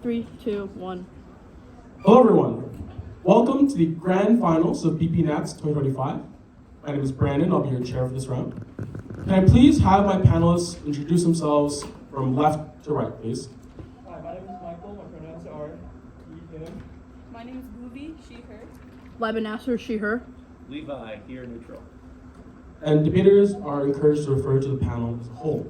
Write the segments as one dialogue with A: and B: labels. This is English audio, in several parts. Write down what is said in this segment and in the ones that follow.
A: 3, 2, 1.
B: Hello everyone. Welcome to the grand finals of BPNats 2025. My name is Brandon, I'll be your chair for this round. Can I please have my panelists introduce themselves from left to right, please?
C: Hi, my name is Michael, my pronouns are he, him.
D: My name is Booby, she, her.
A: Laiba Nasir, she, her.
E: Levi, here neutral.
B: And debaters are encouraged to refer to the panel as a whole.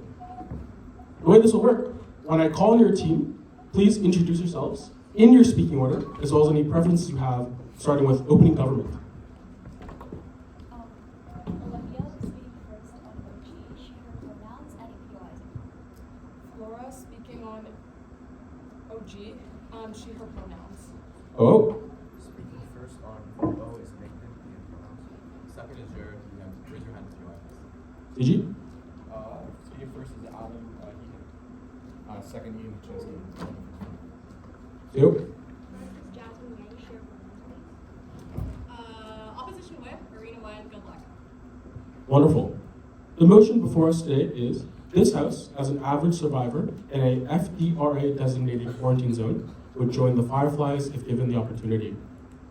B: The way this will work, when I call on your team, please introduce yourselves in your speaking order, as well as any preferences you have, starting with opening government.
F: Olivia will speak first on OG, she, her pronouns, and equalizing.
D: Laura speaking on OG, she, her pronouns.
B: Oh,
G: Speaking first on O is Nathan, he and pronouns. Second is Jared, you have to raise your hand if you like.
B: Gigi?
G: Speaking first is Adam, he him. Second Ian Chesky.
B: Theo?
F: Jasmine Yang, she, her pronouns, please.
D: Opposition whip, Arena Wen, good luck.
B: Wonderful. The motion before us today is this House, as an average survivor in a FEDRA-designated quarantine zone, would join the Fireflies if given the opportunity.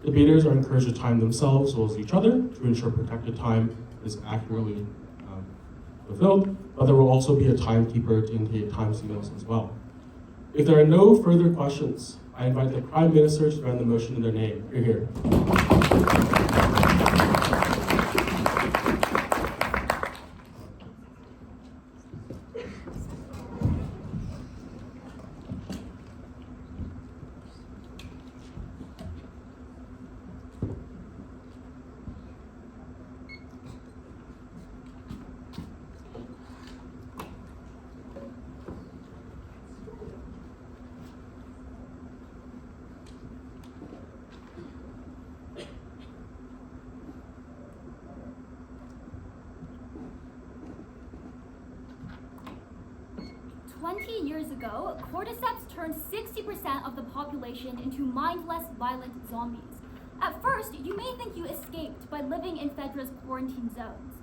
B: Debaters are encouraged to time themselves as well as each other to ensure protected time is accurately fulfilled, but there will also be a timekeeper to indicate time signals as well. If there are no further questions, I invite the Prime Minister to run the motion in their name. You're here.
F: Years ago, Cordyceps turned 60% of the population into mindless, violent zombies. At first, you may think you escaped by living in FEDRA's quarantine zones.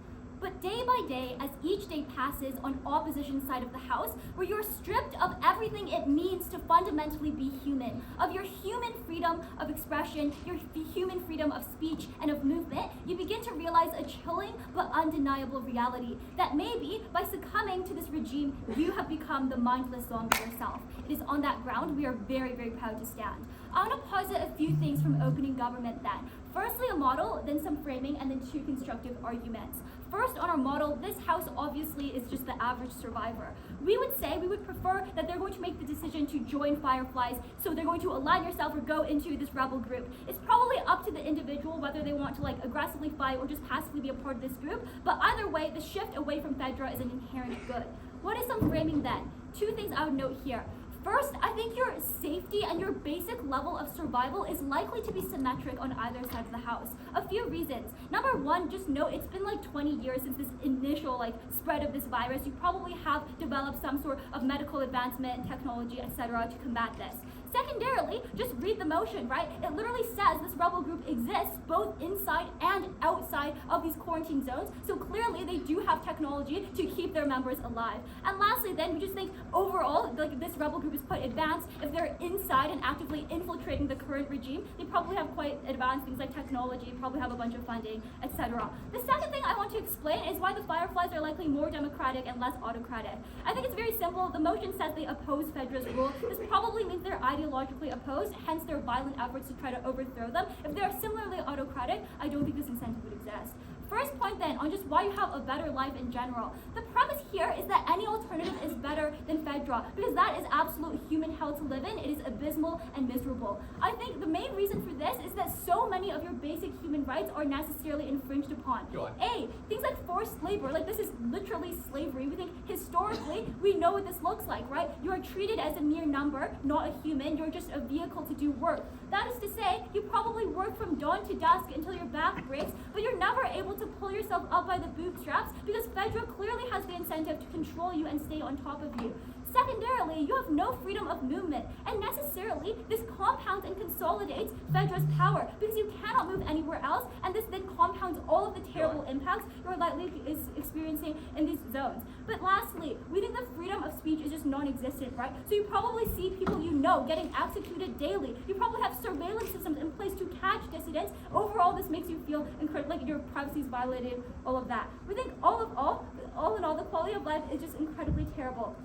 F: But day by day, as each day passes on opposition side of the House, where you're stripped of everything it means to fundamentally be human, of your human freedom of expression, your human freedom of speech and of movement, you begin to realize a chilling but undeniable reality that maybe by succumbing to this regime, you have become the mindless zombie yourself. It is on that ground we are very, very proud to stand. I want to posit a few things from opening government then. Firstly, a model, then some framing, and then two constructive arguments. First, on our model, this House obviously is just the average survivor. We would say we would prefer that they're going to make the decision to join Fireflies, so they're going to align yourself or go into this rebel group. It's probably up to the individual whether they want to aggressively fight or just passively be a part of this group, but either way, the shift away from FEDRA is an inherent good. What is some framing then? Two things I would note here. First, I think your safety and your basic level of survival is likely to be symmetric on either side of the House. A few reasons. Number one, just note it's been 20 years since this initial spread of this virus. You probably have developed some sort of medical advancement, technology, etc. to combat this. Secondarily, just read the motion, right? It literally says this rebel group exists both inside and outside of these quarantine zones, so clearly they do have technology to keep their members alive. And lastly then, we just think overall, this rebel group is quite advanced. If they're inside and actively infiltrating the current regime, they probably have quite advanced things like technology, probably have a bunch of funding, etc. The second thing I want to explain is why the Fireflies are likely more democratic and less autocratic. I think it's very simple. The motion says they oppose FEDRA's rule. This probably means they're ideologically opposed, hence their violent efforts to try to overthrow them. If they're similarly autocratic, I don't think this incentive would exist. First point then, on just why you have a better life in general. The premise here is that any alternative is better than FEDRA, because that is absolute human hell to live in. It is abysmal and miserable. I think the main reason for this is that so many of your basic human rights are necessarily infringed upon. A, things like forced labor, this is literally slavery. We think historically, we know what this looks like, right? You are treated as a mere number, not a human. You're just a vehicle to do work. That is to say, you probably work from dawn to dusk until your back breaks, but you're never able to pull yourself up by the bootstraps because FEDRA clearly has the incentive to control you and stay on top of you. Secondarily, you have no freedom of movement, and necessarily this compounds and consolidates FEDRA's power because you cannot move anywhere else, and this then compounds all of the terrible impacts you're likely experiencing in these zones. But lastly, we think the freedom of speech is just non-existent, right? So you probably see people you know getting executed daily. You probably have surveillance systems in place to catch dissidents. Overall, this makes you feel like your privacy is violated, all of that. We think all in all, the quality of life is just incredibly terrible.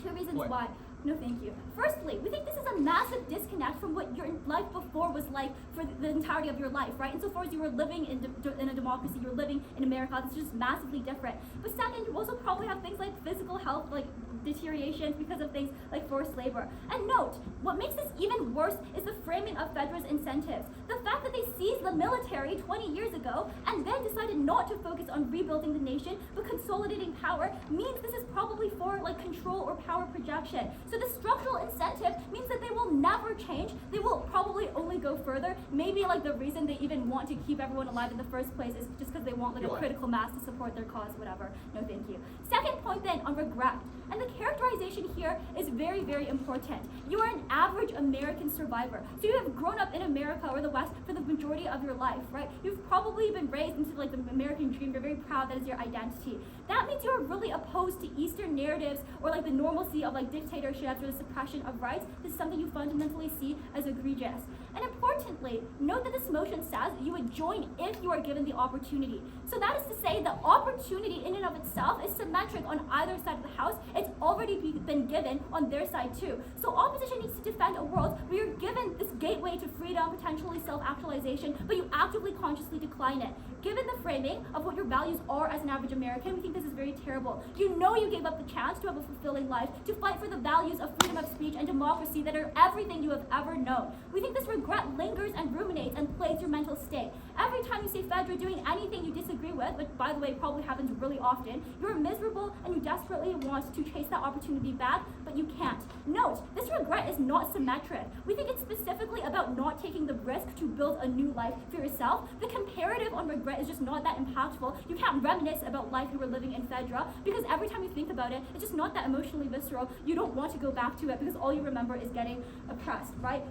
F: Two reasons why. No, thank you. Firstly, we think this is a massive disconnect from what your life before was like for the entirety of your life, right? Insofar as you were living in a democracy, you were living in America, this is just massively different. But second, you also probably have things like physical health, like deterioration because of things like forced labor. And note, what makes this even worse is the framing of FEDRA's incentives. The fact that they seized the military 20 years ago and then decided not to focus on rebuilding the nation but consolidating power means this is probably for like control or power projection. So the structural incentive means that they will never change. They will probably only go further. Maybe like the reason they even want to keep everyone alive in the first place is just because they want like a critical mass to support their cause, whatever. No, thank you. Second point then on regret. And the characterization here is very, very important. You are an average American survivor. So you have grown up in America or the West for the majority of your life, right? You've probably been raised into like the American dream. You're very proud that is your identity. That means you're really opposed to Eastern narratives or like the normalcy of like dictatorships or the suppression of rights. This is something you fundamentally see as egregious. And importantly, note that this motion says you would join if you are given the opportunity. So that is to say the opportunity in and of itself is symmetric on either side of the house. It's already been given on their side too. So opposition needs to defend a world where you're given this gateway to freedom, potentially self-actualization, but you actively, consciously decline it. Given the framing of what your values are as an average American, we think this is very terrible. You know you gave up the chance to have a fulfilling life, to fight for the values of freedom of speech and democracy that are everything you have ever known. We think this regret lingers and ruminates and plagues your mental state. Every time you see FEDRA doing anything you disagree with, which by the way probably happens really often, you're miserable and you desperately want to chase that opportunity back, but you can't. Note, this regret is not symmetric. We think it's specifically about not taking the risk to build a new life for yourself. The comparative on regret is just not that impactful. You can't reminisce about life you were living in FEDRA because every time you think about it, it's just not that emotionally visceral. You don't want to go back to it because all you remember is getting oppressed, right?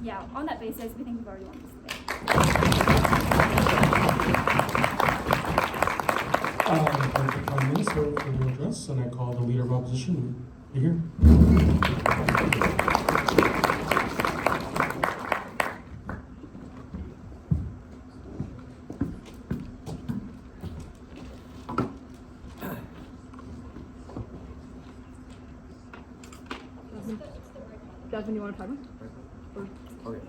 F: Yeah, on that basis, we think we've already won this debate.
B: I thank the Prime Minister for the address, and I call the Leader of Opposition. You here?
A: Jasmine, you want a timer?
G: Okay.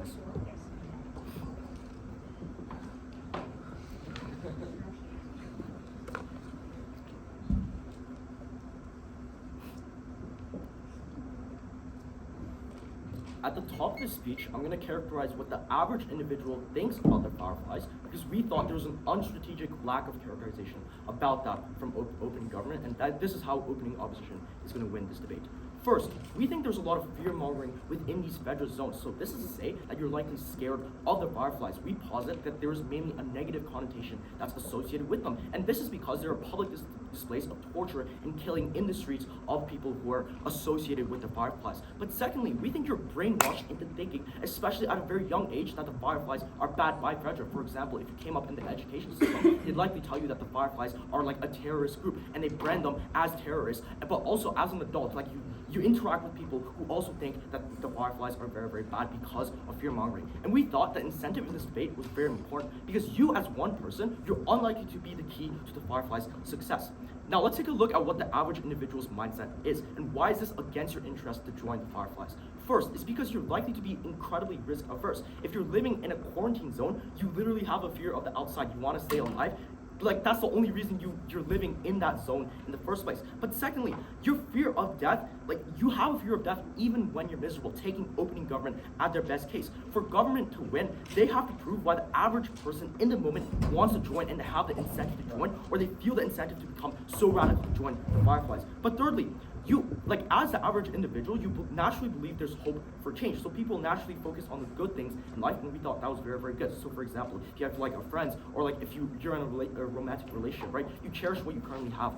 H: At the top of this speech, I'm going to characterize what the average individual thinks about the Fireflies because we thought there was an unstrategic lack of characterization about that from open government, and that this is how opening opposition is going to win this debate. First, we think there's a lot of fear-mongering within these FEDRA zones. So this is to say that you're likely scared of the Fireflies. We posit that there is mainly a negative connotation that's associated with them. And this is because there are public displays of torture and killing in the streets of people who are associated with the Fireflies. But secondly, we think you're brainwashed into thinking, especially at a very young age, that the Fireflies are bad by FEDRA. For example, if you came up in the education system, they'd likely tell you that the Fireflies are like a terrorist group and they brand them as terrorists. But also as an adult, like you interact with people who also think that the Fireflies are very, very bad because of fear-mongering. And we thought that incentive in this debate was very important because you as one person, you're unlikely to be the key to the Fireflies' success. Now let's take a look at what the average individual's mindset is and why is this against your interest to join the Fireflies. First, it's because you're likely to be incredibly risk-averse. If you're living in a quarantine zone, you literally have a fear of the outside. You want to stay alive. Like, that's the only reason you're living in that zone in the first place. But secondly, your fear of death, like, you have a fear of death even when you're miserable, taking opening government at their best case. For government to win, they have to prove why the average person in the moment wants to join and have the incentive to join, or they feel the incentive to become so radical to join the Fireflies. But thirdly, you, like, as the average individual, you naturally believe there's hope for change. So people naturally focus on the good things in life, and we thought that was very, very good. So for example, if you have like a friends, or like if you're in a romantic relationship, right? You cherish what you currently have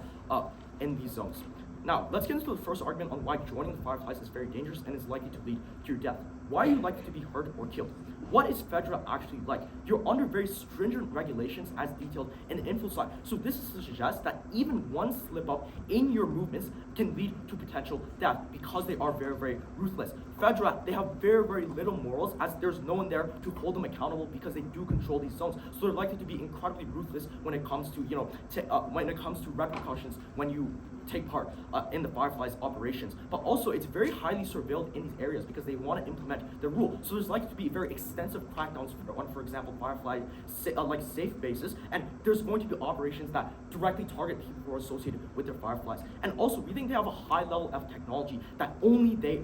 H: in these zones. Now, let's get into the first argument on why joining the Fireflies is very dangerous and is likely to lead to your death. Why are you likely to be hurt or killed? What is FEDRA actually like? You're under very stringent regulations as detailed in the info slide. So this suggests that even one slip up in your movements can lead to potential death because they are very, very ruthless. FEDRA, they have very, very little morals as there's no one there to hold them accountable because they do control these zones. So they're likely to be incredibly ruthless when it comes to, when it comes to repercussions when you take part in the Fireflies operations. But also it's very highly surveilled in these areas because they want to implement the rule. So there's likely to be very extensive crackdowns on, for example, Firefly like safe bases, and there's going to be operations that directly target people who are associated with their Fireflies. And also we think they have a high level of technology that only they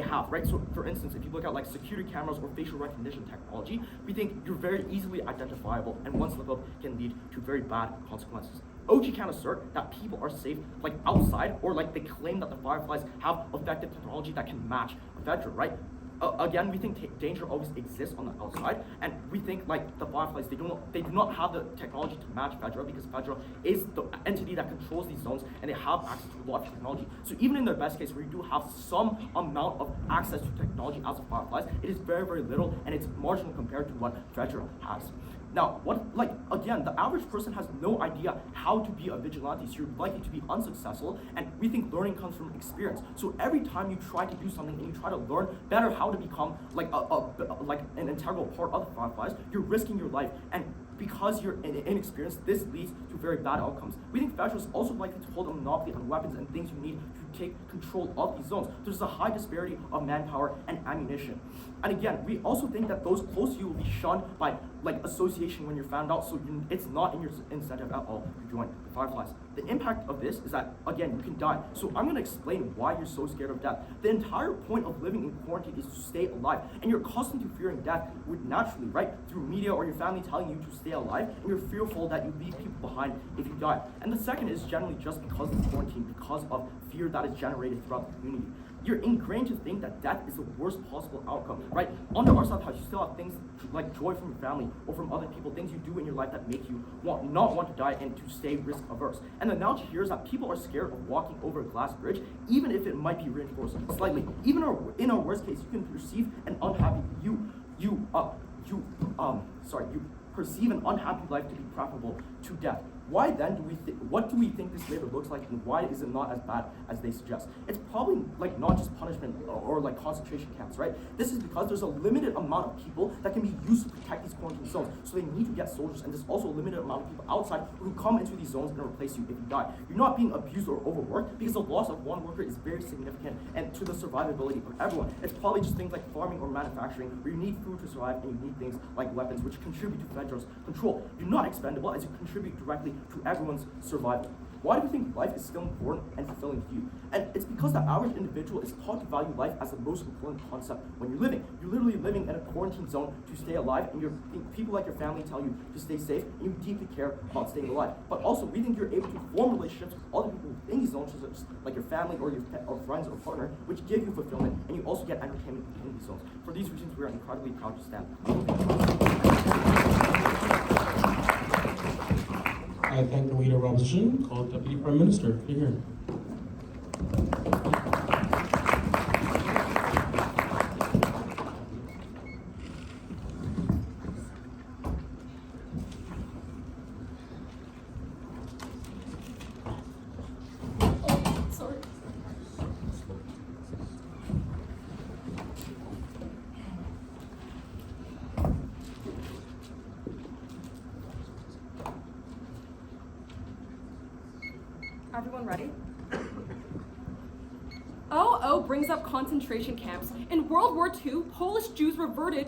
H: have, right? So for instance, if you look at like security cameras or facial recognition technology, we think you're very easily identifiable, and one slip up can lead to very bad consequences. OG can assert that people are safe like outside, or like they claim that the Fireflies have effective technology that can match FEDRA, right? Again, we think danger always exists on the outside, and we think like the Fireflies, they do not have the technology to match FEDRA because FEDRA is the entity that controls these zones, and they have access to a lot of technology. So even in their best case, where you do have some amount of access to technology as a Fireflies, it is very, very little, and it's marginal compared to what FEDRA has. Now, again, the average person has no idea how to be a vigilante, so you're likely to be unsuccessful, and we think learning comes from experience. So every time you try to do something and you try to learn better how to become like an integral part of the Fireflies, you're risking your life, and because you're inexperienced, this leads to very bad outcomes. We think FEDRA is also likely to hold a monopoly on weapons and things you need to take control of these zones. There's a high disparity of manpower and ammunition. And again, we also think that those close to you will be shunned by like association when you're found out, so it's not in your incentive at all to join the Fireflies. The impact of this is that, again, you can die. So I'm gonna explain why you're so scared of death. The entire point of living in quarantine is to stay alive, and you're accustomed to fearing death would naturally, right, through media or your family telling you to stay alive, and you're fearful that you leave people behind if you die. And the second is generally just because of quarantine, because of fear that is generated throughout the community. You're ingrained to think that death is the worst possible outcome, right? Under our subhouse, you still have things like joy from your family or from other people, things you do in your life that make you not want to die and to stay risk averse. And the analogy here is that people are scared of walking over a glass bridge, even if it might be reinforced slightly. Even in our worst case, you can perceive an unhappy perceive an unhappy life to be preferable to death. Why then what do we think this labor looks like, and why is it not as bad as they suggest? It's probably like not just punishment or like concentration camps, right? This is because there's a limited amount of people that can be used to protect these quarantine zones, so they need to get soldiers, and there's also a limited amount of people outside who can come into these zones and replace you if you die. You're not being abused or overworked because the loss of one worker is very significant and to the survivability of everyone. It's probably just things like farming or manufacturing where you need food to survive, and you need things like weapons which contribute to FEDRA's control. You're not expendable as you contribute directly to everyone's survival. Why do we think life is still important and fulfilling to you? And it's because the average individual is taught to value life as the most important concept when you're living. You're literally living in a quarantine zone to stay alive, and people like your family tell you to stay safe, and you deeply care about staying alive. But also, we think you're able to form relationships with other people within these zones, like your family or your friends or partner, which give you fulfillment, and you also get entertainment within these zones. For these reasons, we are incredibly proud to stand.
B: I thank the leader of opposition, called Deputy Prime Minister. Here.
D: Sorry. Everyone ready? OO brings up concentration camps. In World War II, Polish Jews revolted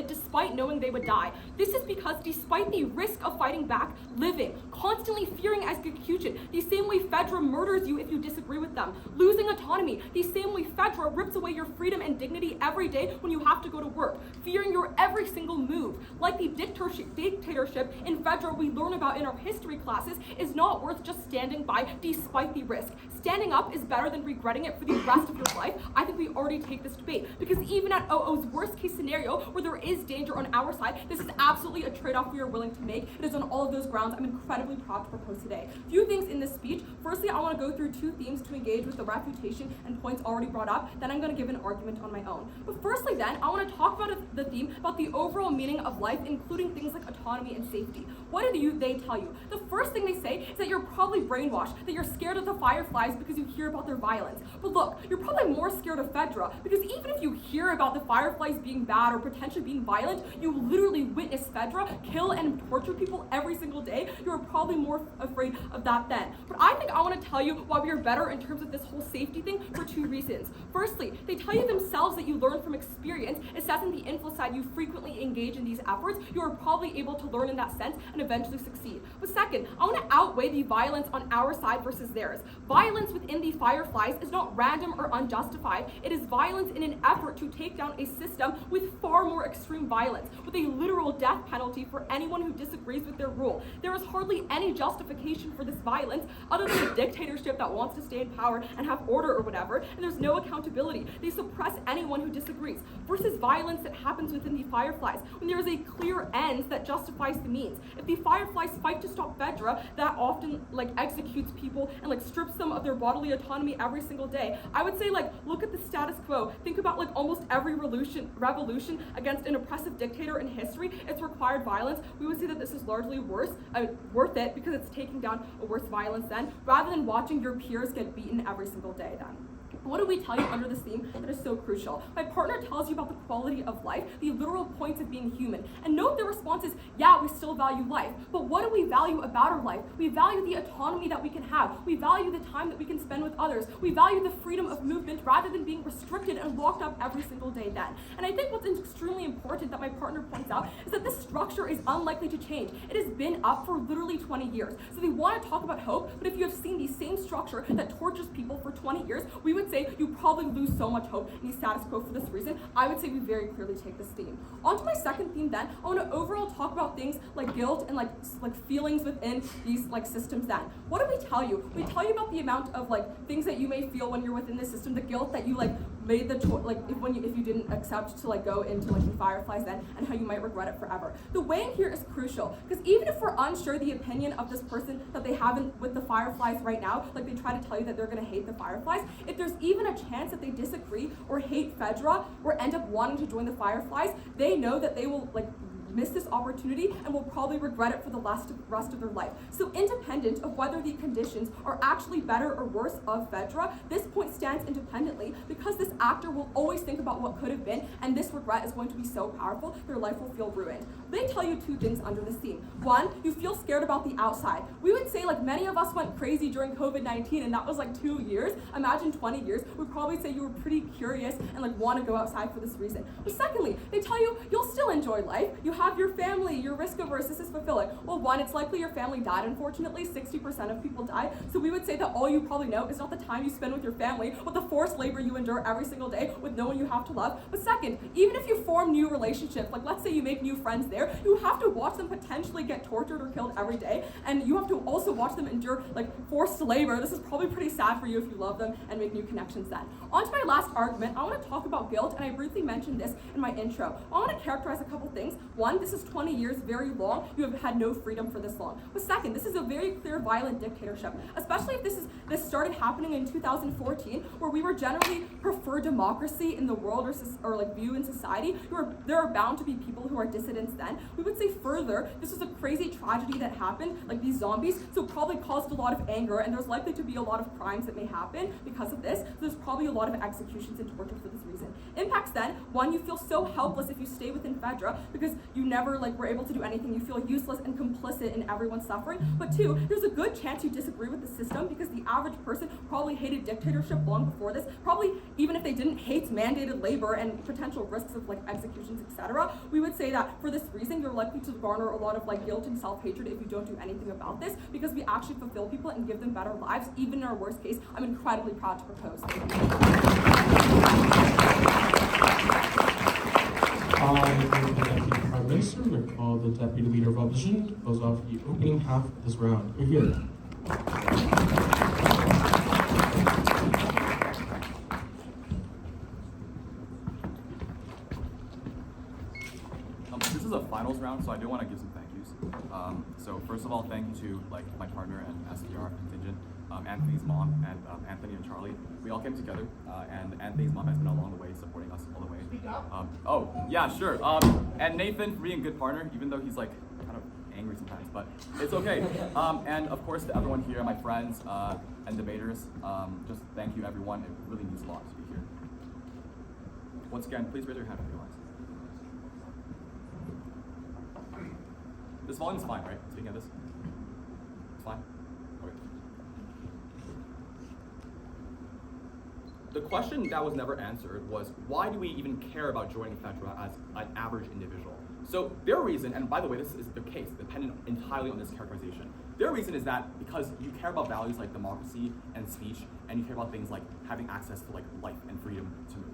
D: despite knowing they would die. This is because despite the risk of fighting back, living, constantly fearing execution, the same way FEDRA murders you if you disagree with them, losing autonomy, the same way FEDRA rips away your freedom and dignity every day when you have to go to work, fearing your every single move. Like the dictatorship in FEDRA we learn about in our history classes is not worth just standing by despite the risk. Standing up is better than regretting it for the rest of your life. I think we already take this debate, because even at OO's worst case scenario, where there is danger on our side, this is absolutely a trade-off we are willing to make. It is on all of those grounds I'm incredibly proud to propose today. Few things in this speech. Firstly, I want to go through two themes to engage with the refutation and points already brought up. Then I'm going to give an argument on my own. But firstly then, I want to talk about the theme about the overall meaning of life, including things like autonomy and safety. What do they tell you? The first thing they say is that you're probably brainwashed, that you're scared of the Fireflies because you hear about their violence. But look, you're probably more scared of FEDRA, because even if you hear about the Fireflies being bad or potentially being violent, you literally witness FEDRA kill and torture people every single day. You're probably more afraid of that then. But I think I want to tell you why we are better in terms of this whole safety thing for two reasons. Firstly, they tell you themselves that you learn from experience, assessing the influence side you frequently engage in these efforts. You are probably able to learn in that sense and eventually succeed. But second, I want to outweigh the violence on our side versus theirs. Violence within the Fireflies is not random or unjustified. It is violence in an effort to take down a system with far more extreme violence, with a literal death penalty for anyone who disagrees with their rule. There is hardly any justification for this violence other than a dictatorship that wants to stay in power and have order or whatever, and there's no accountability. They suppress anyone who disagrees, versus violence that happens within the Fireflies, when there is a clear end that justifies the means. If the Fireflies fight to stop FEDRA, that often executes people and strips them of their bodily autonomy every single day, I would say look at the status quo. Think about almost every revolution against an oppressive dictator in history. It's required violence. We would say that this is largely worth it because it's taking down a worse violence then, rather than watching your peers get beaten every single day then. What do we tell you under this theme that is so crucial? My partner tells you about the quality of life, the literal points of being human. And note their response is, yeah, we still value life. But what do we value about our life? We value the autonomy that we can have. We value the time that we can spend with others. We value the freedom of movement rather than being restricted and locked up every single day then. And I think what's extremely important that my partner points out is that this structure is unlikely to change. It has been up for literally 20 years. So they want to talk about hope, but if you have seen the same structure that tortures people for 20 years, we would say you probably lose so much hope in the status quo for this reason. I would say we very clearly take this theme. On to my second theme then, I want to overall talk about things like guilt and like feelings within these systems then. What do we tell you? We tell you about the amount of things that you may feel when you're within this system, the guilt that you made the choice, if you didn't accept to go into the Fireflies then, and how you might regret it forever. The weighing here is crucial, because even if we're unsure the opinion of this person that they haven't with the Fireflies right now, they try to tell you that they're going to hate the Fireflies, if there's even a chance that they disagree or hate FEDRA or end up wanting to join the Fireflies, they know that they will miss this opportunity and will probably regret it for the rest of their life. So independent of whether the conditions are actually better or worse of FEDRA, this point stands independently because this actor will always think about what could have been, and this regret is going to be so powerful, their life will feel ruined. They tell you two things under this theme. One, you feel scared about the outside. We would say many of us went crazy during COVID-19, and that was 2 years. Imagine 20 years. We'd probably say you were pretty curious and want to go outside for this reason. But secondly, they tell you you'll still enjoy life. You have your family, you're risk averse, this is fulfilling. Well, one, it's likely your family died, unfortunately. 60% of people die. So we would say that all you probably know is not the time you spend with your family, but the forced labor you endure every single day with no one you have to love. But second, even if you form new relationships, let's say you make new friends there, you have to watch them potentially get tortured or killed every day, and you have to also watch them endure forced labor. This is probably pretty sad for you if you love them and make new connections then. On to my last argument, I want to talk about guilt, and I briefly mentioned this in my intro. I want to characterize a couple things. One, this is 20 years, very long. You have had no freedom for this long. But second, this is a very clear violent dictatorship, especially if this started happening in 2014, where we were generally prefer democracy in the world or view in society. There are bound to be people who are dissidents then. We would say further, this was a crazy tragedy that happened, these zombies, so probably caused a lot of anger, and there's likely to be a lot of crimes that may happen because of this. So there's probably a lot of executions and torture for this reason. Impacts then, one, you feel so helpless if you stay within FEDRA because you never were able to do anything. You feel useless and complicit in everyone's suffering. But two, there's a good chance you disagree with the system because the average person probably hated dictatorship long before this. Probably even if they didn't hate mandated labor and potential risks of executions, etc. We would say that for this reason, you're likely to garner a lot of guilt and self-hatred if you don't do anything about this, because we actually fulfill people and give them better lives, even in our worst case. I'm incredibly proud to propose.
B: Prime Minister, we call the Deputy Leader of Opposition to close off the opening half of this round. You're here.
I: is a finals round, so I do want to give some thank yous. So first of all, thank you to my partner and SDR contingent, Anthony's mom and Anthony and Charlie. We all came together, and Anthony's mom has been along the way, supporting us all the way. Oh yeah, sure. And Nathan, being a good partner, even though he's like kind of angry sometimes, but it's okay. And of course to everyone here, my friends and debaters, just thank you everyone. It really means a lot to be here. Once again, please raise your hand if you realize. This volume's fine, right? Speaking of this, it's fine. Okay. The question that was never answered was, why do we even care about joining FEDRA as an average individual? So their reason, and by the way, this is the case, dependent entirely on this characterization. Their reason is that because you care about values like democracy and speech, and you care about things like having access to like life and freedom to move.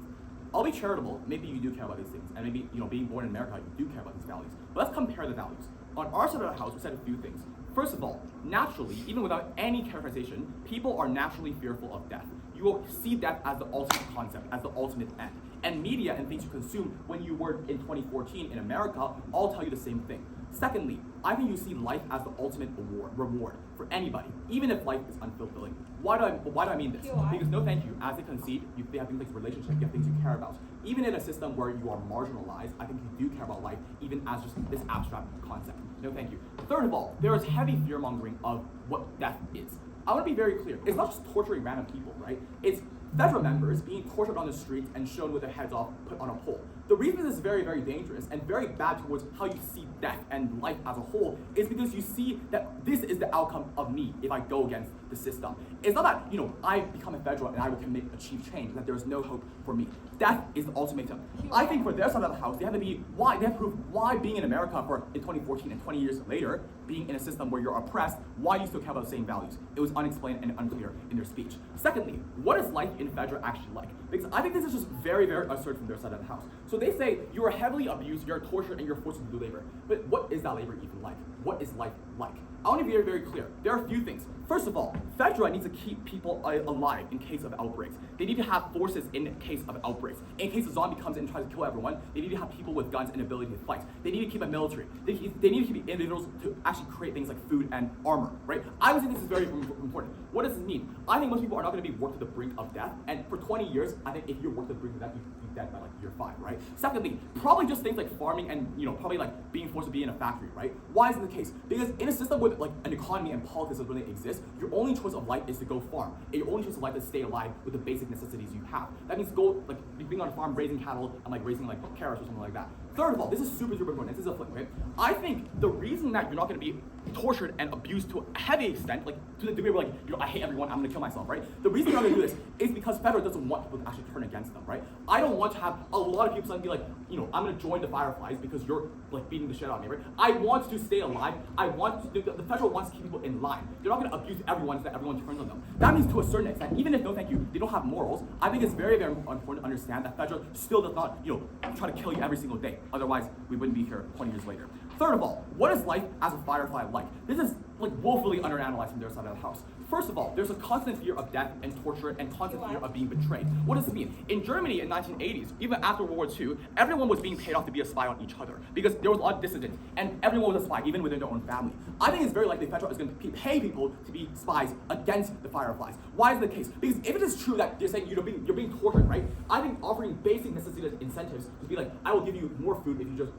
I: I'll be charitable, maybe you do care about these things, and maybe, you know, being born in America, you do care about these values. But let's compare the values. On our side of the house, we said a few things. First of all, naturally, even without any characterization, people are naturally fearful of death. You will see death as the ultimate concept, as the ultimate end. And media and things you consume when you were in 2014 in America all tell you the same thing. Secondly, I think you see life as the ultimate reward for anybody, even if life is unfulfilling. Why do I mean this? Because no thank you, as a conceit, they have things like relationships, you have things you care about. Even in a system where you are marginalized, I think you do care about life, even as just this abstract concept. No thank you. Third of all, there is heavy fear-mongering of what death is. I want to be very clear, it's not just torturing random people, right? It's FEDRA members being tortured on the streets and shown with their heads off, put on a pole. The reason this is very, very dangerous and very bad towards how you see death and life as a whole is because you see that this is the outcome of me if I go against the system. It's not that, you know, I become a FEDRA and I will achieve change, that there is no hope for me. Death is the ultimatum. I think for their side of the house, they have to prove why being in America in 2014 and 20 years later, being in a system where you're oppressed, why you still care about the same values. It was unexplained and unclear in their speech. Secondly, what is life in FEDRA actually like? Because I think this is just very, very absurd from their side of the house. So they say you are heavily abused, you're tortured, and you're forced to do labor. But what is that labor even like? What is life like? I want to be very, very clear. There are a few things. First of all, FEDRA needs to keep people alive in case of outbreaks. They need to have forces in case of outbreaks. In case a zombie comes in and tries to kill everyone, they need to have people with guns and ability to fight. They need to keep a military. They need to keep individuals to actually create things like food and armor, right? I would say this is very important. What does this mean? I think most people are not going to be worked to the brink of death, and for 20 years, I think if you're worked to the brink of death, you'd be dead by like year 5, right? Secondly, probably just things like farming and, you know, probably like being forced to be in a factory, right? Why is it the case? Because in a system with like an economy and politics that really exist, your only choice of life is to go farm. And your only choice of life is to stay alive with the basic necessities you have. That means go like being on a farm, raising cattle, and like raising like carrots or something like that. Third of all, this is super, super important. This is a flip, okay? I think the reason that you're not going to be tortured and abused to a heavy extent, like to the degree where like, you know, I hate everyone, I'm going to kill myself, right? The reason you're not going to do this is because FEDRA doesn't want people to actually turn against them, right? I don't want to have a lot of people suddenly be like, you know, I'm going to join the Fireflies because you're like beating the shit out of me, right? I want to stay alive. I want to, the FEDRA wants to keep people in line. They're not going to abuse everyone so that everyone turns on them. That means to a certain extent, even if, no thank you, they don't have morals, I think it's very, very important to understand that FEDRA still does not, you know, try to kill you every single day. Otherwise, we wouldn't be here 20 years later. Third of all, what is life as a Firefly like? This is like woefully underanalyzed from their side of the house. First of all, there's a constant fear of death and torture and constant fear of being betrayed. What does this mean? In Germany in 1980s, even after World War II, everyone was being paid off to be a spy on each other because there was a lot of dissidents and everyone was a spy, even within their own family. I think it's very likely FEDRA is going to pay people to be spies against the Fireflies. Why is that the case? Because if it is true that they're saying you're being tortured, right? I think offering basic necessity incentives would be like, I will give you more food if you just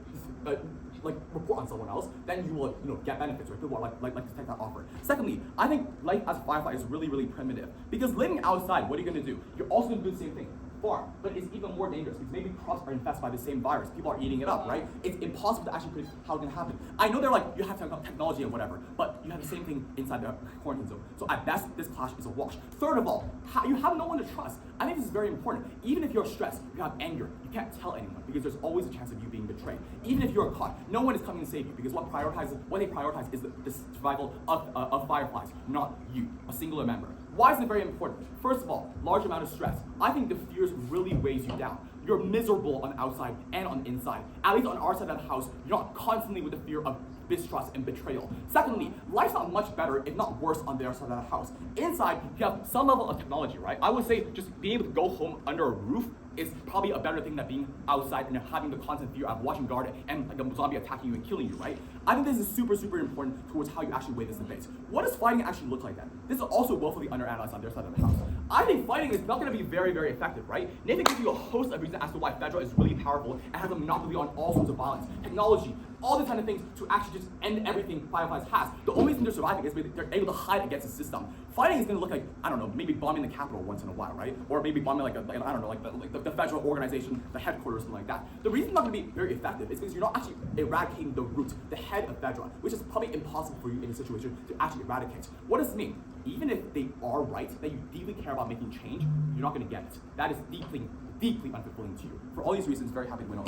I: like report on someone else, then you will, you know, get benefits, right? People are like to take that offer. Secondly, I think life as a Firefly is really, really primitive because living outside, what are you going to do? You're also going to do the same thing. Farm, but it's even more dangerous because maybe crops are infested by the same virus. People are eating it up, right? It's impossible to actually predict how it's going to happen. I know they're like, you have to have technology and whatever, but you have the same thing inside the quarantine zone. So at best, this clash is a wash. Third of all, you have no one to trust. I think this is very important. Even if you're stressed, you have anger, you can't tell anyone because there's always a chance of you being betrayed. Even if you're caught, no one is coming to save you because what they prioritize is the survival of Fireflies, not you, a singular member. Why is it very important? First of all, large amount of stress. I think the fears really weighs you down. You're miserable on the outside and on the inside. At least on our side of the house, you're not constantly with the fear of mistrust and betrayal. Secondly, life's not much better, if not worse, on their side of the house. Inside, you have some level of technology, right? I would say just being able to go home under a roof is probably a better thing than being outside and having the constant fear of watching guard and like a zombie attacking you and killing you, right? I think this is super, super important towards how you actually weigh this debate. What does fighting actually look like then? This is also woefully underanalyzed on their side of the house. I think fighting is not going to be very, very effective, right? Nathan gives you a host of reasons as to why FEDRA is really powerful and has a monopoly on all sorts of violence, technology, all these kind of things to actually just end everything Fireflies has. The only thing they're surviving is they're able to hide against the system. Fighting is going to look like, I don't know, maybe bombing the Capitol once in a while, right? Or maybe bombing like the federal organization, the headquarters, something like that. The reason it's not going to be very effective is because you're not actually eradicating the root, the head of FEDRA, which is probably impossible for you in a situation to actually eradicate. What does this mean? Even if they are right, that you deeply care about making change, you're not going to get it. That is deeply, deeply unfulfilling to you. For all these reasons, very happy to win on.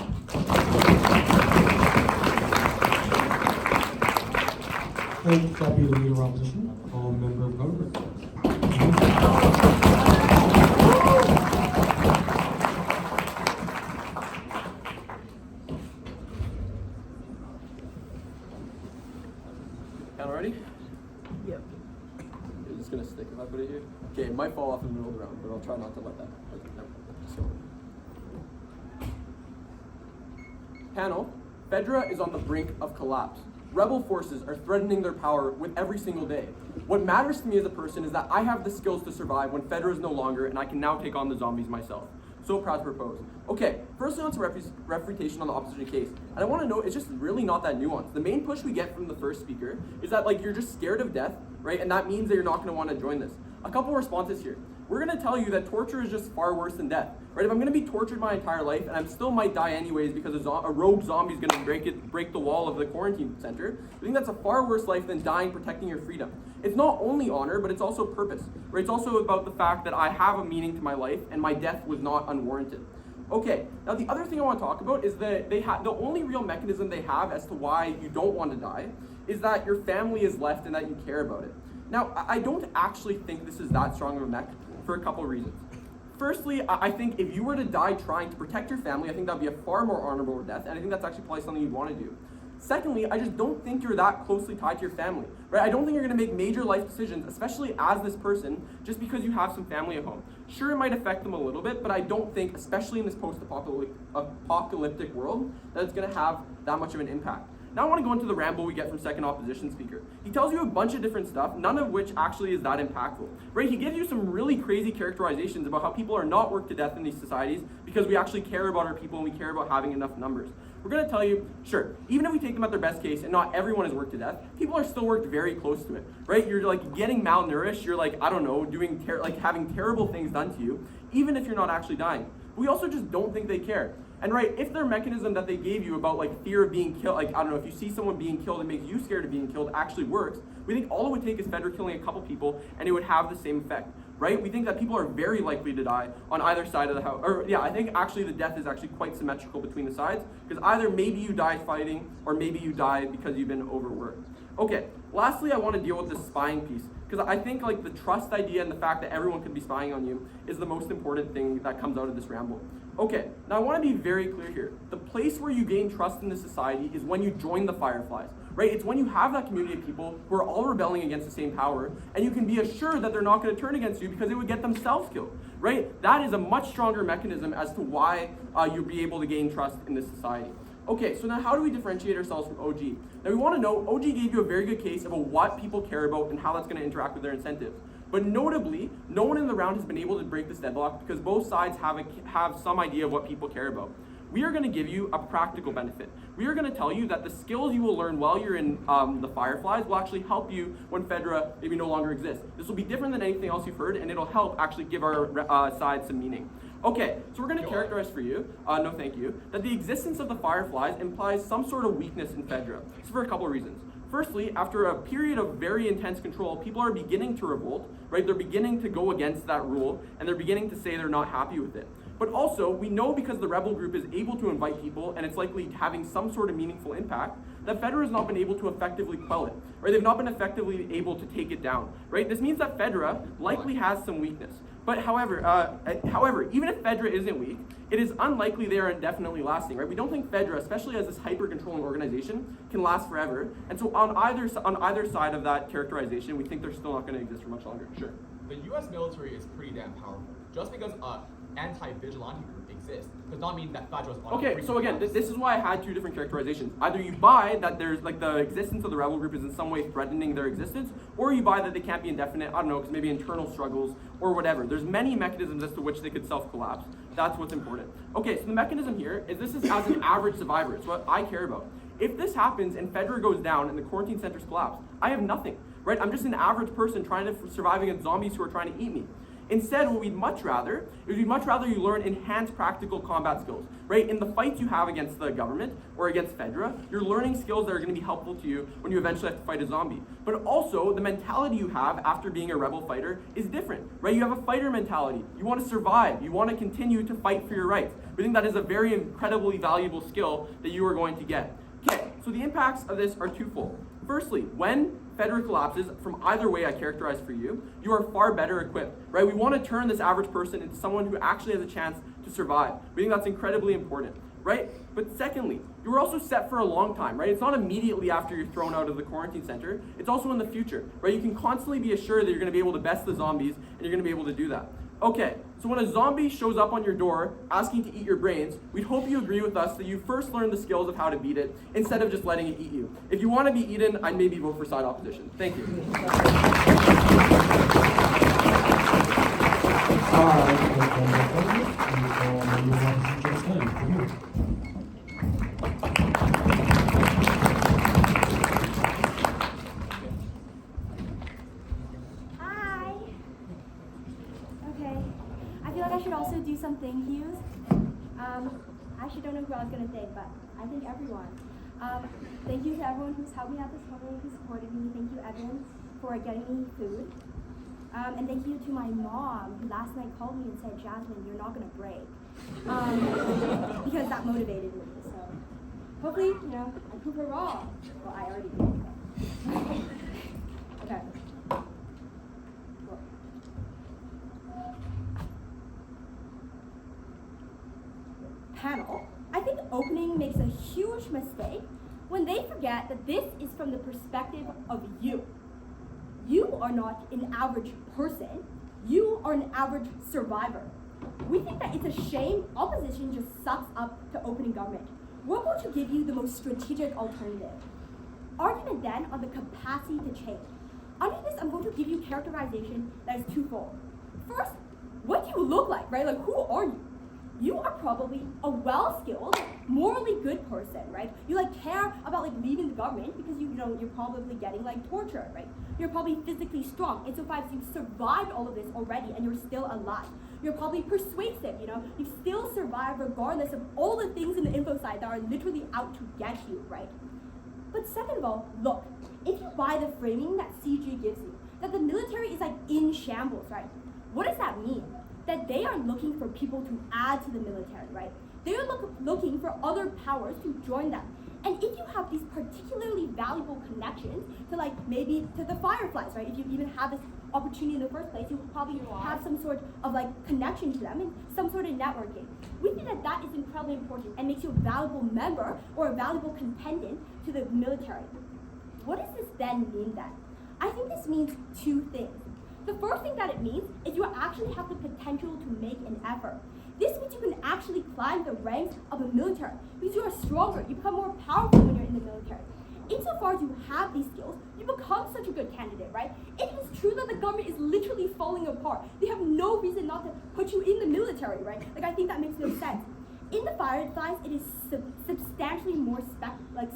B: Thank you, Deputy Leader of Opposition. All member of government.
J: Count already?
A: Yep.
J: You're just gonna stick if I put it here? Okay, it might fall off in the middle of the round, but I'll try not to let that. Okay, no. So. Panel, FEDRA is on the brink of collapse. Rebel forces are threatening their power with every single day. What matters to me as a person is that I have the skills to survive when FEDRA is no longer, and I can now take on the zombies myself. So proud to propose. Okay, firstly on to refutation on the opposition case. And I want to note, it's just really not that nuanced. The main push we get from the first speaker is that like you're just scared of death, right? And that means that you're not going to want to join this. A couple responses here. We're going to tell you that torture is just far worse than death, right? If I'm going to be tortured my entire life and I still might die anyways because a rogue zombie is going to break the wall of the quarantine center, I think that's a far worse life than dying protecting your freedom. It's not only honor, but it's also purpose, right? It's also about the fact that I have a meaning to my life and my death was not unwarranted. Okay, now the other thing I want to talk about is that the only real mechanism they have as to why you don't want to die is that your family is left and that you care about it. Now, I don't actually think this is that strong of a mech for a couple of reasons. Firstly, I think if you were to die trying to protect your family, I think that would be a far more honorable death, and I think that's actually probably something you'd want to do. Secondly, I just don't think you're that closely tied to your family, right? I don't think you're going to make major life decisions, especially as this person, just because you have some family at home. Sure, it might affect them a little bit, but I don't think, especially in this post-apocalyptic world, that it's going to have that much of an impact. Now I want to go into the ramble we get from second opposition speaker. He tells you a bunch of different stuff, none of which actually is that impactful, right? He gives you some really crazy characterizations about how people are not worked to death in these societies because we actually care about our people and we care about having enough numbers. We're going to tell you, sure, even if we take them at their best case and not everyone is worked to death, people are still worked very close to it, right? You're like getting malnourished, you're like, I don't know, doing having terrible things done to you, even if you're not actually dying. We also just don't think they care. And right, if their mechanism that they gave you about like fear of being killed, like I don't know, if you see someone being killed and makes you scared of being killed actually works, we think all it would take is FEDRA killing a couple people and it would have the same effect, right? We think that people are very likely to die on either side of the house, or yeah, I think actually the death is actually quite symmetrical between the sides, because either maybe you die fighting or maybe you die because you've been overworked. Okay, lastly, I want to deal with the spying piece, because I think like the trust idea and the fact that everyone could be spying on you is the most important thing that comes out of this ramble. Okay, now I want to be very clear here. The place where you gain trust in this society is when you join the Fireflies, right? It's when you have that community of people who are all rebelling against the same power, and you can be assured that they're not going to turn against you because it would get themselves killed, right? That is a much stronger mechanism as to why you'll be able to gain trust in this society. Okay, so now how do we differentiate ourselves from OG? Now we want to know, OG gave you a very good case about what people care about and how that's going to interact with their incentives. But notably, no one in the round has been able to break this deadlock because both sides have some idea of what people care about. We are going to give you a practical benefit. We are going to tell you that the skills you will learn while you're in the Fireflies will actually help you when FEDRA maybe no longer exists. This will be different than anything else you've heard, and it'll help actually give our side some meaning. Okay, so we're going to characterize for you, no thank you, that the existence of the Fireflies implies some sort of weakness in FEDRA. This is for a couple of reasons. Firstly, after a period of very intense control, people are beginning to revolt, right? They're beginning to go against that rule, and they're beginning to say they're not happy with it. But also, we know because the rebel group is able to invite people, and it's likely having some sort of meaningful impact, that FEDRA has not been able to effectively quell it, right? They've not been effectively able to take it down, right? This means that FEDRA likely has some weakness. But however, even if FEDRA isn't weak, it is unlikely they are indefinitely lasting, right? We don't think FEDRA, especially as this hyper-controlling organization, can last forever. And so on either side of that characterization, we think they're still not going to exist for much longer. Sure.
G: The U.S. military is pretty damn powerful. Just because an anti-vigilante group exists
I: exist does not mean that FEDRA is on
J: Okay, so again, this is why I had two different characterizations. Either you buy that there's like the existence of the rebel group is in some way threatening their existence, or you buy that they can't be indefinite, I don't know, because maybe internal struggles or whatever. There's many mechanisms as to which they could self-collapse. That's what's important. Okay, so the mechanism here is this is as an average survivor. It's what I care about. If this happens and FEDRA goes down and the quarantine centers collapse, I have nothing, right? I'm just an average person trying to survive against zombies who are trying to eat me. Instead, what we'd much rather is you learn enhanced practical combat skills, right? In the fights you have against the government or against FEDRA, you're learning skills that are going to be helpful to you when you eventually have to fight a zombie. But also, the mentality you have after being a rebel fighter is different, right? You have a fighter mentality. You want to survive. You want to continue to fight for your rights. We think that is a very incredibly valuable skill that you are going to get. Okay, so the impacts of this are twofold. Firstly, when FEDRA collapses, from either way I characterize for you, you are far better equipped, right? We want to turn this average person into someone who actually has a chance to survive. We think that's incredibly important, right? But secondly, you are also set for a long time, right? It's not immediately after you're thrown out of the quarantine center. It's also in the future, right? You can constantly be assured that you're going to be able to best the zombies, and you're going to be able to do that. Okay, so when a zombie shows up on your door asking to eat your brains, we'd hope you agree with us that you first learn the skills of how to beat it instead of just letting it eat you. If you want to be eaten, I'd maybe vote for side opposition. Thank you.
K: Hi. Okay. I feel like I should also do some thank yous. I actually don't know who I was gonna thank, but I thank everyone. Thank you to everyone who's helped me out this whole week, who supported me. Thank you, Evan, for getting me food. And thank you to my mom, who last night called me and said, Jasmine, you're not gonna break. Because that motivated me, so hopefully, I prove her wrong. Well, I already did. Okay. Cool. Panel, I think opening makes a huge mistake when they forget that this is from the perspective of you. You are not an average person, you are an average survivor. We think that it's a shame opposition just sucks up to opening government. We're going to give you the most strategic alternative. Argument then on the capacity to change. Under this, I'm going to give you characterization that is twofold. First, what do you look like, right? Like, who are you? You are probably a well-skilled, morally good person, right? You care about leaving the government because you're probably getting tortured, right? You're probably physically strong, insofar as you've survived all of this already and you're still alive. You're probably persuasive, you've still survived regardless of all the things in the info side that are literally out to get you, right? But second of all, look, if you buy the framing that CG gives you, that the military is in shambles, right? What does that mean? That they are looking for people to add to the military, right? They are looking for other powers to join them. And if you have these particularly valuable connections to maybe to the Fireflies, right? If you even have this opportunity in the first place, you will probably have some sort of connection to them and some sort of networking. We think that that is incredibly important and makes you a valuable member or a valuable contendant to the military. What does this then mean then? I think this means two things. The first thing that it means is you actually have the potential to make an effort. This means you can actually climb the ranks of the military because you are stronger, you become more powerful when you're in the military. Insofar as you have these skills, you become such a good candidate, right? It is true that the government is literally falling apart. They have no reason not to put you in the military, right? I think that makes no sense. In the Fireflies, it is substantially more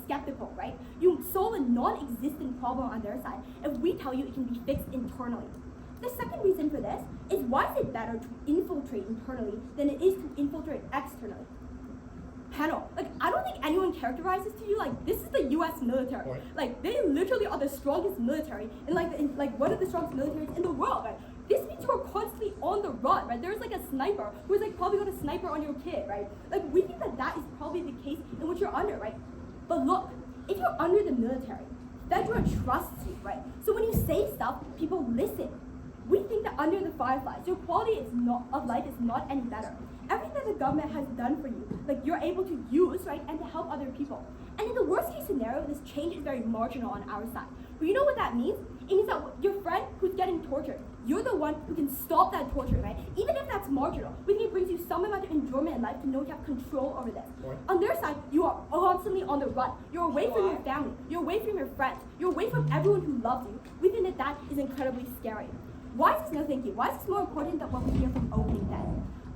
K: skeptical, right? You solve a non-existent problem on their side if we tell you it can be fixed internally. The second reason for this is why is it better to infiltrate internally than it is to infiltrate externally? Panel, I don't think anyone characterizes to you this is the US military. They literally are the strongest military and one of the strongest militaries in the world, right? This means you are constantly on the run, right? There's a sniper who is probably going to sniper on your kid, right? We think that that is probably the case in which you're under, right? But look, if you're under the military, FEDRA trusts you, right? So when you say stuff, people listen. We think that under the Fireflies, your quality of life is not any better. Everything that the government has done for you, like you're able to use, right, and to help other people. And in the worst case scenario, this change is very marginal on our side. But you know what that means? It means that your friend who's getting tortured, you're the one who can stop that torture, right? Even if that's marginal, we think it brings you some amount of enjoyment in life to know you have control over this. On their side, you are constantly on the run. You're away from your family. You're away from your friends. You're away from everyone who loves you. We think that that is incredibly scary. Why is this no thank you? Why is this more important than what we hear from opening day?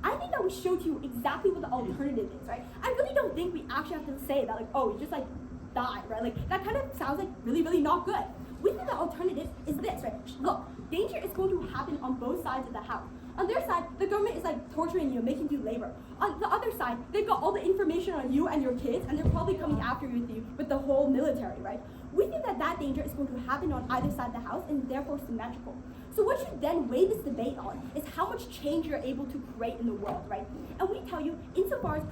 K: I think that we showed you exactly what the alternative is, right? I really don't think we actually have to say that, like, oh, you just like die, right? Like that kind of sounds like really, really not good. We think the alternative is this, right? Look, danger is going to happen on both sides of the house. On their side, the government is like torturing you, making you labor. On the other side, they've got all the information on you and your kids, and they're probably coming after you with the whole military, right? We think that that danger is going to happen on either side of the house and therefore symmetrical. So what you then weigh this debate on is how much change you're able to create in the world, right? And we tell you, insofar as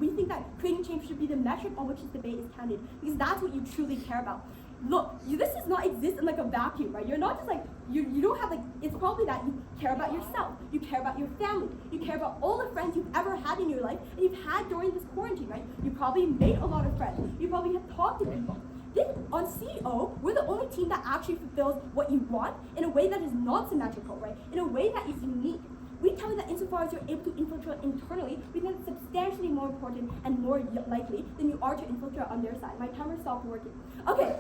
K: we think that creating change should be the metric on which this debate is counted, because that's what you truly care about. Look, this does not exist in like a vacuum, right? You're not just like, you don't have like, it's probably that you care about yourself, you care about your family, you care about all the friends you've ever had in your life and you've had during this quarantine, right? You probably made a lot of friends, you probably have talked to people. This, on CEO, we're the only team that actually fulfills what you want in a way that is not symmetrical, right? In a way that is unique. We tell you that insofar as you're able to infiltrate internally, we think it's substantially more important and more likely than you are to infiltrate on their side. My timer stopped working. Okay,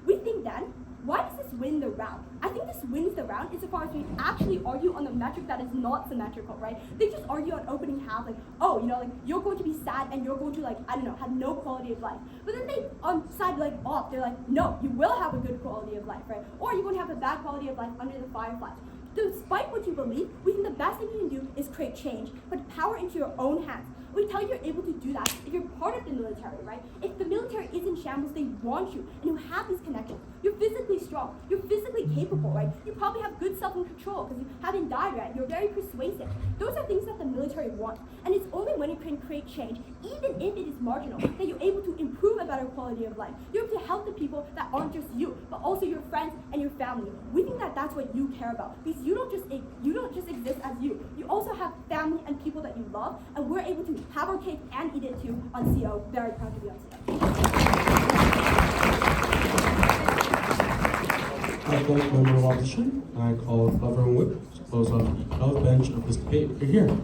K: we think then, why does this win the round? I think this wins the round insofar as we actually argue on the metric that is not symmetrical, right? They just argue on opening half, like, oh, you know, like, you're going to be sad and you're going to, like, I don't know, have no quality of life. But then they, on side, like, off, they're like, no, you will have a good quality of life, right? Or you're going to have a bad quality of life under the Fireflies. Despite what you believe, we think the best thing you can do is create change, put power into your own hands. We tell you you're able to do that if you're part of the military, right? If the military is in shambles, they want you, and you have these connections. You're physically strong, you're physically capable, right? You probably have good self-control because you haven't died yet, you're very persuasive. Those are things that the military wants, and it's only when you can create change, even if it is marginal, that you're able to improve a better quality of life. You're able to help the people that aren't just you, but also your friends and your family. We think that that's what you care about, because you don't just exist as you. You also have family and people that you love, and we're able to have our cake and eat it too on CO. Very proud to be on CO.
B: I thank member of opposition, and I call Griffin Wong to close off the 12th bench of this debate. You're here.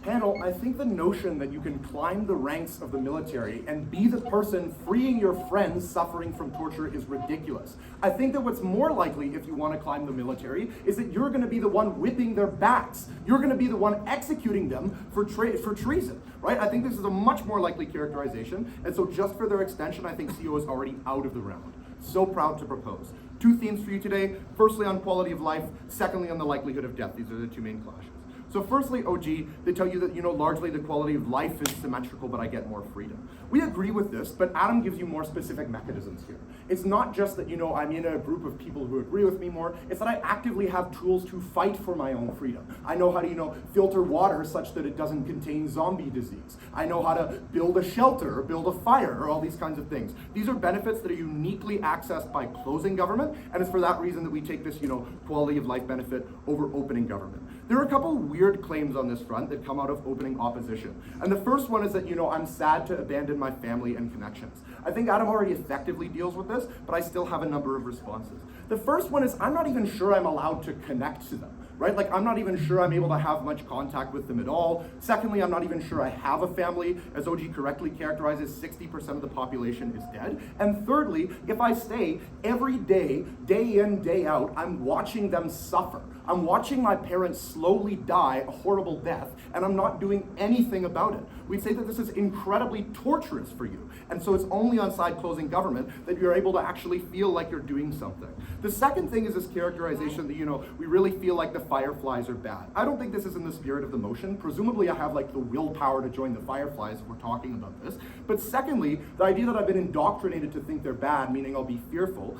L: Panel, I think the notion that you can climb the ranks of the military and be the person freeing your friends suffering from torture is ridiculous. I think that what's more likely if you want to climb the military is that you're going to be the one whipping their backs. You're going to be the one executing them for treason, right? I think this is a much more likely characterization, and so just for their extension, I think CO is already out of the round. So proud to propose. 2 themes for you today. Firstly, on quality of life. Secondly, on the likelihood of death. These are the 2 main clashes. So firstly, OG, they tell you that, largely the quality of life is symmetrical, but I get more freedom. We agree with this, but Adam gives you more specific mechanisms here. It's not just that, I'm in a group of people who agree with me more, it's that I actively have tools to fight for my own freedom. I know how to, filter water such that it doesn't contain zombie disease. I know how to build a shelter or build a fire or all these kinds of things. These are benefits that are uniquely accessed by closing government, and it's for that reason that we take this, quality of life benefit over opening government. There are a couple weird claims on this front that come out of opening opposition. And the first one is that, I'm sad to abandon my family and connections. I think Adam already effectively deals with this, but I still have a number of responses. The first one is I'm not even sure I'm allowed to connect to them, right? Like, I'm not even sure I'm able to have much contact with them at all. Secondly, I'm not even sure I have a family. As OG correctly characterizes, 60% of the population is dead. And thirdly, if I stay every day, day in, day out, I'm watching them suffer. I'm watching my parents slowly die a horrible death, and I'm not doing anything about it. We'd say that this is incredibly torturous for you. And so it's only on side closing government that you're able to actually feel like you're doing something. The second thing is this characterization that, we really feel like the Fireflies are bad. I don't think this is in the spirit of the motion. Presumably I have like the willpower to join the Fireflies if we're talking about this. But secondly, the idea that I've been indoctrinated to think they're bad, meaning I'll be fearful,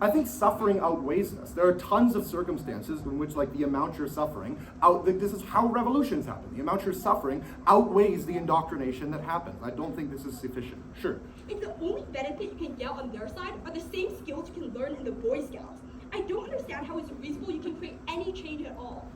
L: I think suffering outweighs this. There are tons of circumstances in which like the amount you're suffering, this is how revolutions happen. The amount you're suffering outweighs the indoctrination that happens. I don't think this is sufficient. Sure.
K: If the only benefit you can get on their side are the same skills you can learn in the Boy Scouts, I don't understand how it's reasonable you can create any change at all.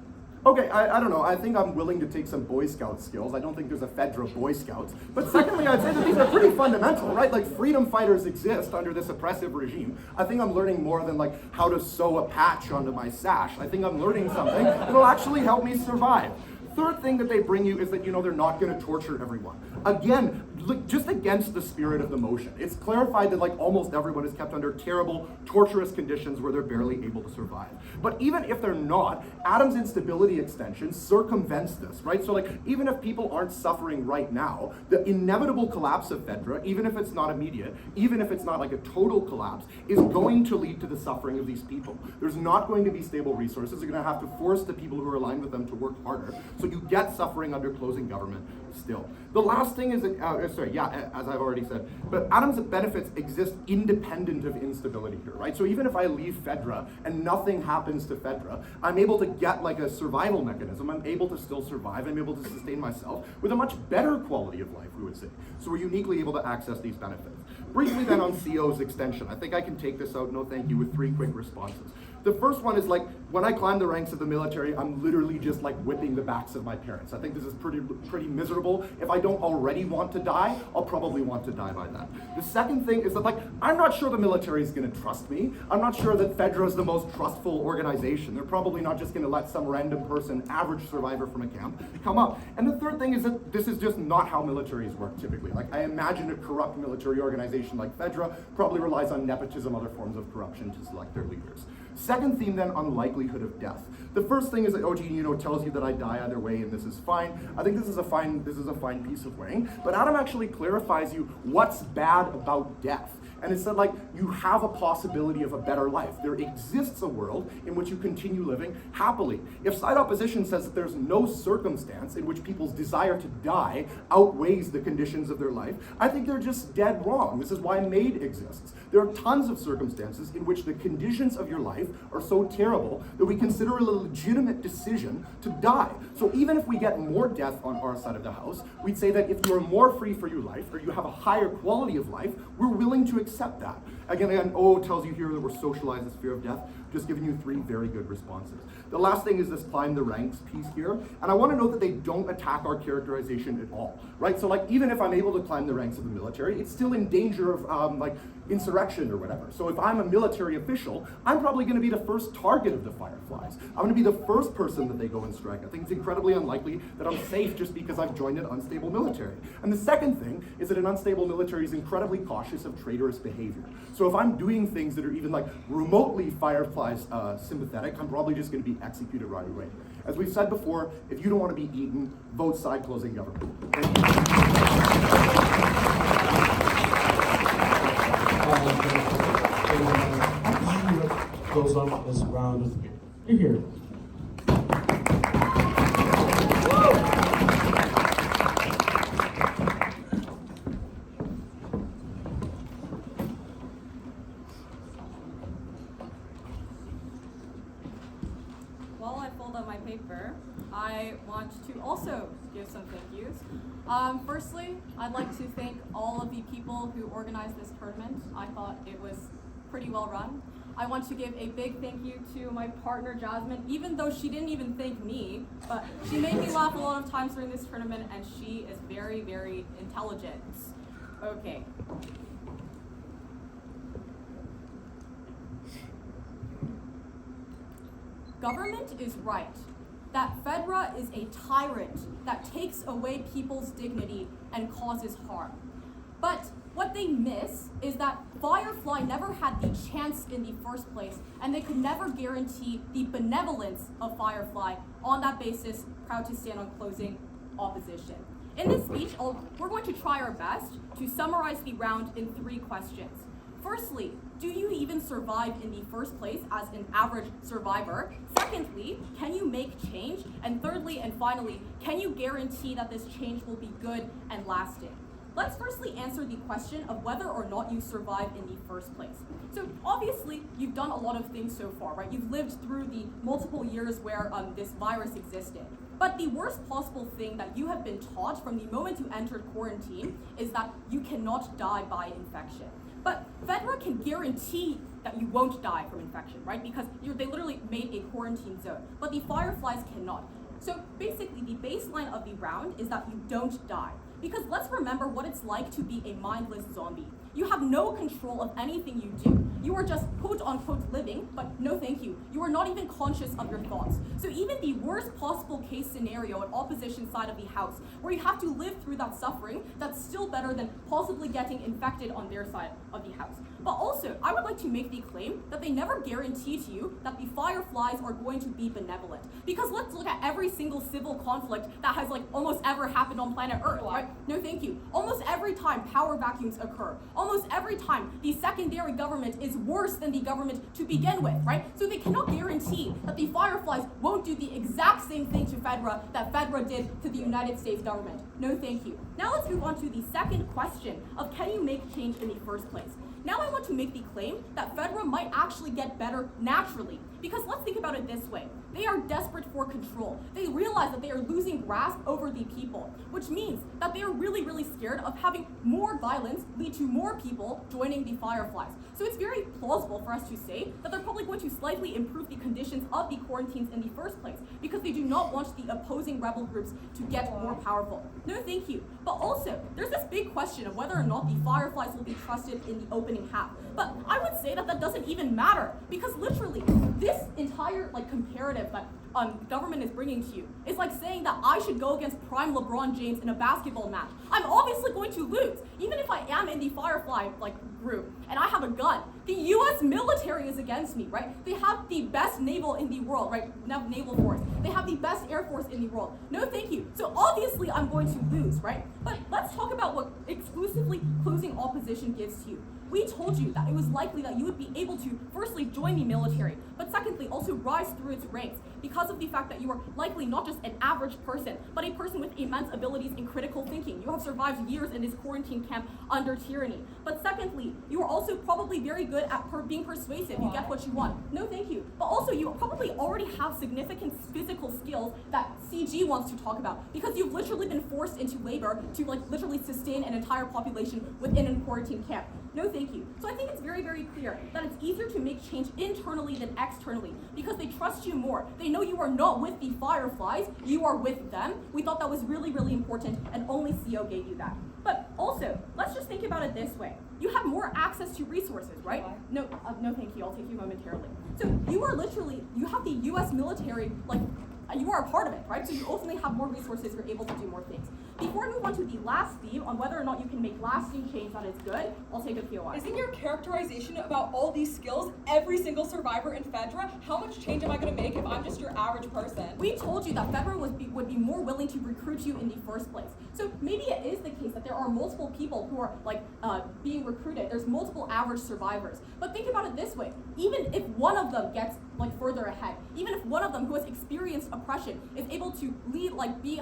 L: Okay, I don't know. I think I'm willing to take some Boy Scout skills. I don't think there's a FEDRA Boy Scouts. But secondly, I'd say that these are pretty fundamental, right? Like, freedom fighters exist under this oppressive regime. I think I'm learning more than, like, how to sew a patch onto my sash. I think I'm learning something that'll actually help me survive. Third thing that they bring you is that, they're not going to torture everyone. Again, just against the spirit of the motion. It's clarified that like almost everyone is kept under terrible, torturous conditions where they're barely able to survive. But even if they're not, Adam's instability extension circumvents this, right? So like, even if people aren't suffering right now, the inevitable collapse of FEDRA, even if it's not immediate, even if it's not like a total collapse, is going to lead to the suffering of these people. There's not going to be stable resources. They're going to have to force the people who are aligned with them to work harder. So you get suffering under closing government still. The last thing is, as I've already said, but Adam's benefits exist independent of instability here, right? So even if I leave FEDRA and nothing happens to FEDRA, I'm able to get like a survival mechanism. I'm able to still survive. I'm able to sustain myself with a much better quality of life, we would say. So we're uniquely able to access these benefits. Briefly then on CO's extension. I think I can take this out, no thank you, with 3 quick responses. The first one is like, when I climb the ranks of the military, I'm literally just like whipping the backs of my parents. I think this is pretty miserable. If I don't already want to die, I'll probably want to die by that. The second thing is that like, I'm not sure the military is gonna trust me. I'm not sure that FEDRA is the most trustful organization. They're probably not just gonna let some random person, average survivor from a camp, come up. And the third thing is that this is just not how militaries work typically. Like, I imagine a corrupt military organization like FEDRA probably relies on nepotism, other forms of corruption to select their leaders. Second theme then on likelihood of death. The first thing is that OG tells you that I die either way and this is fine. I think this is a fine piece of weighing, but Adam actually clarifies you what's bad about death. And it said like, you have a possibility of a better life. There exists a world in which you continue living happily. If side opposition says that there's no circumstance in which people's desire to die outweighs the conditions of their life, I think they're just dead wrong. This is why MAID exists. There are tons of circumstances in which the conditions of your life are so terrible that we consider it a legitimate decision to die. So even if we get more death on our side of the house, we'd say that if you are more free for your life, or you have a higher quality of life, we're willing to accept that. Again, O tells you here that we're socialized as fear of death. Just giving you 3 very good responses. The last thing is this climb the ranks piece here. And I want to note that they don't attack our characterization at all, right? So like, even if I'm able to climb the ranks of the military, it's still in danger of like insurrection or whatever. So if I'm a military official, I'm probably going to be the first target of the Fireflies. I'm going to be the first person that they go and strike. I think it's incredibly unlikely that I'm safe just because I've joined an unstable military. And the second thing is that an unstable military is incredibly cautious of traitorous behavior. So if I'm doing things that are even like remotely Fireflies sympathetic, I'm probably just going to be executed right away. As we've said before, if you don't want to be eaten, vote side closing government. Thank you.
B: Goes on this round with me. You're here.
D: While I fold up my paper, I want to also give some thank yous. Firstly, I'd like to thank all of the people who organized this tournament. I thought it was pretty well run. I want to give a big thank you to my partner Jasmine, even though she didn't even thank me, but she made me laugh a lot of times during this tournament, and she is very, very intelligent. Okay. Government is right. That FEDRA is a tyrant that takes away people's dignity and causes harm. But what they miss is that Firefly never had the chance in the first place, and they could never guarantee the benevolence of Firefly. On that basis, proud to stand on closing opposition. In this speech, we're going to try our best to summarize the round in 3 questions. Firstly, do you even survive in the first place as an average survivor? Secondly, can you make change? And thirdly and finally, can you guarantee that this change will be good and lasting? let's firstly answer the question of whether or not you survived in the first place. So obviously, you've done a lot of things so far, right? You've lived through the multiple years where this virus existed. But the worst possible thing that you have been taught from the moment you entered quarantine is that you cannot die by infection. But FEDRA can guarantee that you won't die from infection, right? Because they literally made a quarantine zone, but the Fireflies cannot. So basically, the baseline of the round is that you don't die. Because let's remember what it's like to be a mindless zombie. You have no control of anything you do. You are just quote-unquote living, but no thank you. You are not even conscious of your thoughts. So even the worst possible case scenario at opposition side of the house, where you have to live through that suffering, that's still better than possibly getting infected on their side of the house. But also, I would like to make the claim that they never guarantee to you that the Fireflies are going to be benevolent. Because let's look at every single civil conflict that has almost ever happened on planet Earth, right? No thank you. Almost every time power vacuums occur, almost every time the secondary government is worse than the government to begin with, right? So they cannot guarantee that the Fireflies won't do the exact same thing to FEDRA that FEDRA did to the United States government. No thank you. Now let's move on to the second question of can you make change in the first place? Now I want to make the claim that FEDRA might actually get better naturally. Because let's think about it this way. They are desperate for control. They realize that they are losing grasp over the people, which means that they are really, really scared of having more violence lead to more people joining the Fireflies. So it's very plausible for us to say that they're probably going to slightly improve the conditions of the quarantines in the first place, because they do not want the opposing rebel groups to get more powerful. No thank you. But also, there's this big question of whether or not the Fireflies will be trusted in the opening half. But I would say that doesn't even matter, because literally, this entire comparative that government is bringing to you is like saying that I should go against prime LeBron James in a basketball match. I'm obviously going to lose, even if I am in the Firefly group and I have a gun. The U.S. military is against me, right? They have the best naval in the world, right? Naval force. They have the best air force in the world. No, thank you. So obviously I'm going to lose, right? But let's talk about what exclusively closing opposition gives to you. We told you that it was likely that you would be able to firstly join the military, but secondly also rise through its ranks because of the fact that you are likely not just an average person, but a person with immense abilities in critical thinking. You have survived years in this quarantine camp under tyranny. But secondly, you are also probably very good at being persuasive. You get what you want. No, thank you. But also you probably already have significant physical skills that CG wants to talk about, because you've literally been forced into labor to literally sustain an entire population within a quarantine camp. No, thank you. So I think it's very, very clear that it's easier to make change internally than externally, because they trust you more. They know you are not with the Fireflies, you are with them. We thought that was really, really important, and only CO gave you that. But also, let's just think about it this way. You have more access to resources, right? No, thank you. I'll take you momentarily. So you have the U.S. military, you are a part of it, right? So you ultimately have more resources, you're able to do more things. Before we move on to the last theme on whether or not you can make lasting change that is good, I'll take a POI. Isn't your characterization about all these skills every single survivor in FEDRA? How much change am I going to make if I'm just your average person? We told you that FEDRA would be more willing to recruit you in the first place. So maybe it is the case that there are multiple people who are being recruited. There's multiple average survivors. But think about it this way. Even if one of them gets further ahead, even if one of them who has experienced oppression is able to lead,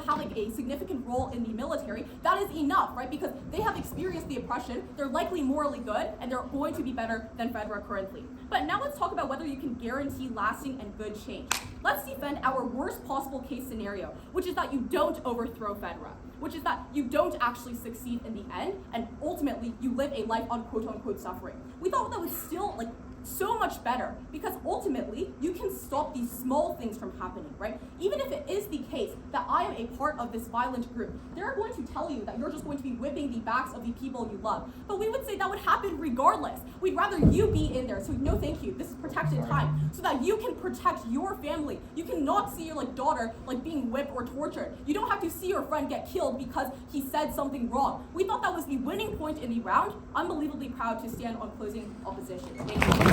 D: have a significant role in the military, that is enough, right? Because they have experienced the oppression, they're likely morally good, and they're going to be better than FEDRA currently. But now let's talk about whether you can guarantee lasting and good change. Let's defend our worst possible case scenario, which is that you don't overthrow FEDRA, which is that you don't actually succeed in the end, and ultimately you live a life on quote-unquote suffering. We thought that was still so much better, because ultimately you can stop these small things from happening, right? Even if it is the case that I am a part of this violent group, they're going to tell you that you're just going to be whipping the backs of the people you love. But we would say that would happen regardless. We'd rather you be in there, so no thank you. This is protected time, so that you can protect your family. You cannot see your daughter being whipped or tortured. You don't have to see your friend get killed because he said something wrong. We thought that was the winning point in the round. Unbelievably proud to stand on closing opposition. Thank you.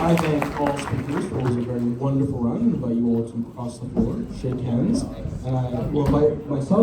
B: I thank all speakers for a very wonderful run. I invite you all to cross the floor, shake hands, and I will invite myself